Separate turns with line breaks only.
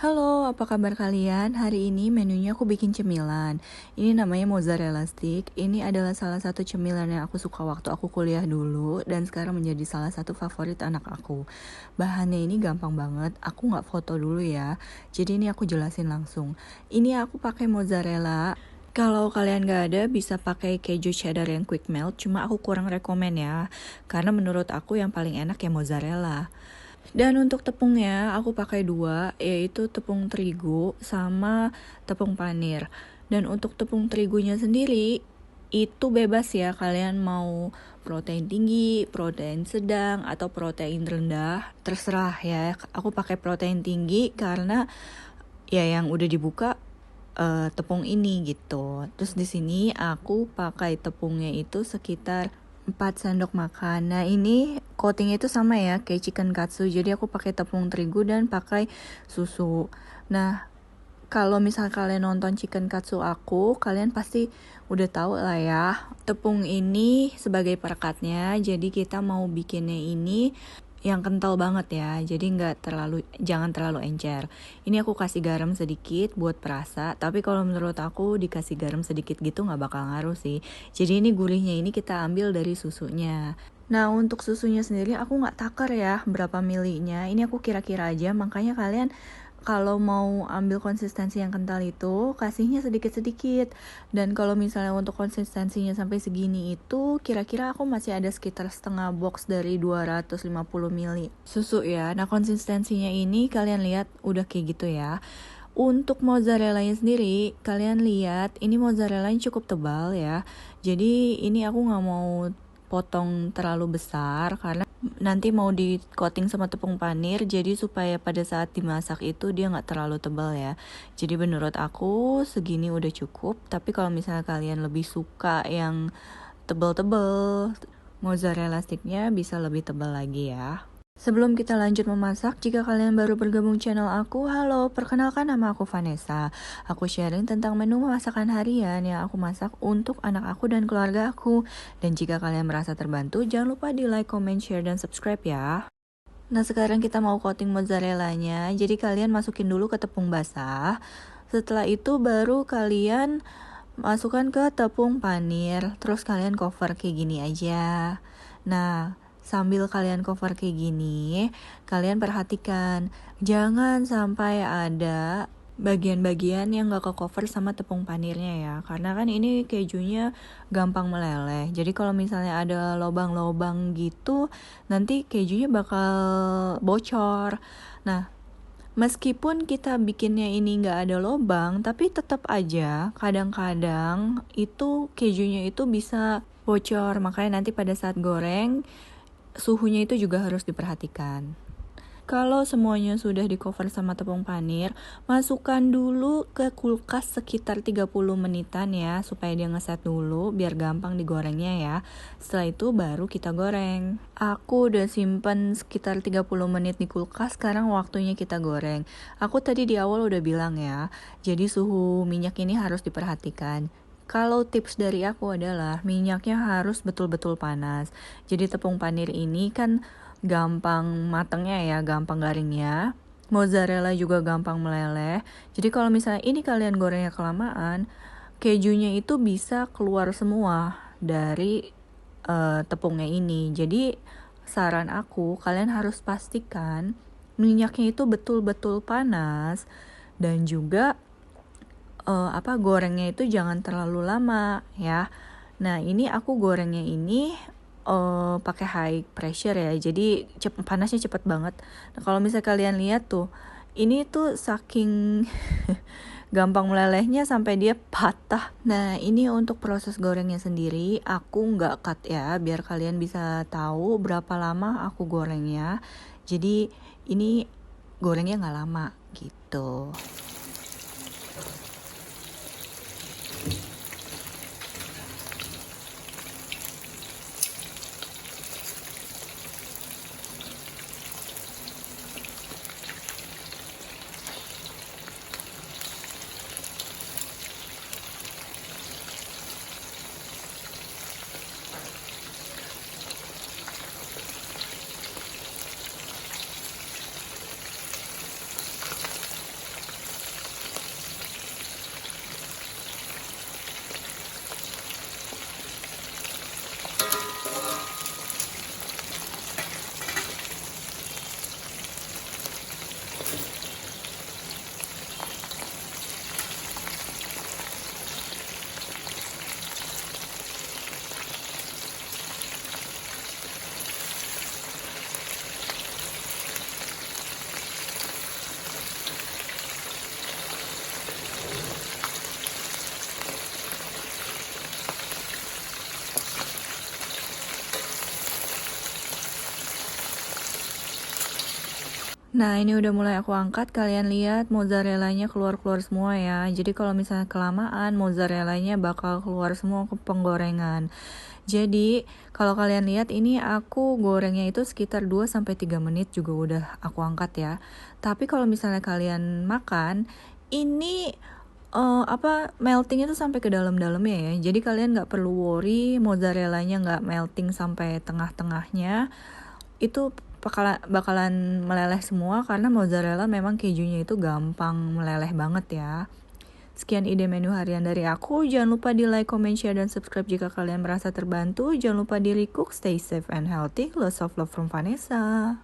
Halo, apa kabar kalian? Hari ini menunya aku bikin cemilan. Ini namanya mozzarella stick. Ini adalah salah satu cemilan yang aku suka waktu aku kuliah dulu dan sekarang menjadi salah satu favorit anak aku. Bahannya ini gampang banget. Aku nggak foto dulu ya. Jadi ini aku jelasin langsung. Ini aku pakai mozzarella. Kalau kalian gak ada, bisa pakai keju cheddar yang quick melt. Cuma aku kurang rekomen ya. Karena menurut aku yang paling enak ya mozzarella. Dan untuk tepungnya aku pakai 2, yaitu tepung terigu sama tepung panir. Dan untuk tepung terigunya sendiri itu bebas ya, kalian mau protein tinggi, protein sedang, atau protein rendah, terserah ya. Aku pakai protein tinggi karena ya yang udah dibuka tepung ini gitu. Terus di sini aku pakai tepungnya itu sekitar 4 sendok makan. Nah ini coatingnya itu sama ya kayak chicken katsu. Jadi aku pakai tepung terigu dan pakai susu. Nah kalau misal kalian nonton chicken katsu aku, kalian pasti udah tahu lah ya. Tepung ini sebagai perekatnya. Jadi kita mau bikinnya ini yang kental banget ya, jadi jangan terlalu encer. Ini aku kasih garam sedikit buat perasa, tapi kalau menurut aku dikasih garam sedikit gitu nggak bakal ngaruh sih. Jadi ini gurihnya ini kita ambil dari susunya. Nah untuk susunya sendiri aku nggak takar ya berapa milinya, ini aku kira-kira aja, makanya kalian kalau mau ambil konsistensi yang kental itu kasihnya sedikit-sedikit. Dan kalau misalnya untuk konsistensinya sampai segini itu kira-kira aku masih ada sekitar setengah box dari 250 ml susu ya. Nah konsistensinya ini kalian lihat udah kayak gitu ya. Untuk mozzarellanya sendiri kalian lihat ini mozzarellanya cukup tebal ya. Jadi ini aku gak mau potong terlalu besar karena nanti mau di coating sama tepung panir, jadi supaya pada saat dimasak itu dia nggak terlalu tebal ya. Jadi menurut aku segini udah cukup, tapi kalau misalnya kalian lebih suka yang tebal-tebal, mozzarella sticknya bisa lebih tebal lagi ya. Sebelum kita lanjut memasak, jika kalian baru bergabung channel aku, halo, perkenalkan nama aku Vanessa. Aku sharing tentang menu masakan harian yang aku masak untuk anak aku dan keluarga aku. Dan jika kalian merasa terbantu, jangan lupa di like, comment, share, dan subscribe ya. Nah sekarang kita mau coating mozzarellanya, jadi kalian masukin dulu ke tepung basah. Setelah itu baru kalian masukkan ke tepung panir, terus kalian cover kayak gini aja. Nah sambil kalian cover kayak gini, kalian perhatikan jangan sampai ada bagian-bagian yang gak ke cover sama tepung panirnya ya, karena kan ini kejunya gampang meleleh. Jadi kalau misalnya ada lobang-lobang gitu, nanti kejunya bakal bocor. Nah meskipun kita bikinnya ini gak ada lobang, tapi tetap aja kadang-kadang itu kejunya itu bisa bocor. Makanya nanti pada saat goreng suhunya itu juga harus diperhatikan. Kalau semuanya sudah di cover sama tepung panir, masukkan dulu ke kulkas sekitar 30 menitan ya, supaya dia ngeset dulu biar gampang digorengnya ya. Setelah itu baru kita goreng. Aku udah simpen sekitar 30 menit di kulkas, sekarang waktunya kita goreng. Aku tadi di awal udah bilang ya, jadi suhu minyak ini harus diperhatikan. Kalau tips dari aku adalah minyaknya harus betul-betul panas. Jadi tepung panir ini kan gampang matengnya ya, gampang garingnya. Mozzarella juga gampang meleleh. Jadi kalau misalnya ini kalian gorengnya kelamaan, kejunya itu bisa keluar semua dari tepungnya ini. Jadi saran aku, kalian harus pastikan minyaknya itu betul-betul panas dan juga gorengnya itu jangan terlalu lama ya. Nah ini aku gorengnya ini pakai high pressure ya, jadi panasnya cepet banget. Nah kalau misalnya kalian lihat tuh, ini tuh saking gampang melelehnya sampai dia patah. Nah ini untuk proses gorengnya sendiri aku nggak cut ya, biar kalian bisa tahu berapa lama aku gorengnya. Jadi ini gorengnya nggak lama gitu. Nah, ini udah mulai aku angkat, kalian lihat mozzarellanya keluar-keluar semua ya. Jadi kalau misalnya kelamaan, mozzarellanya bakal keluar semua ke penggorengan. Jadi, kalau kalian lihat ini aku gorengnya itu sekitar 2 sampai 3 menit juga udah aku angkat ya. Tapi kalau misalnya kalian makan, ini meltingnya tuh sampai ke dalam-dalamnya ya. Jadi kalian nggak perlu worry mozzarellanya nggak melting sampai tengah-tengahnya. Itu bakalan meleleh semua karena mozzarella memang kejunya itu gampang meleleh banget ya. Sekian ide menu harian dari aku. Jangan lupa di like, comment, share, dan subscribe jika kalian merasa terbantu. Jangan lupa di recook, stay safe and healthy. Lots of love from Vanessa.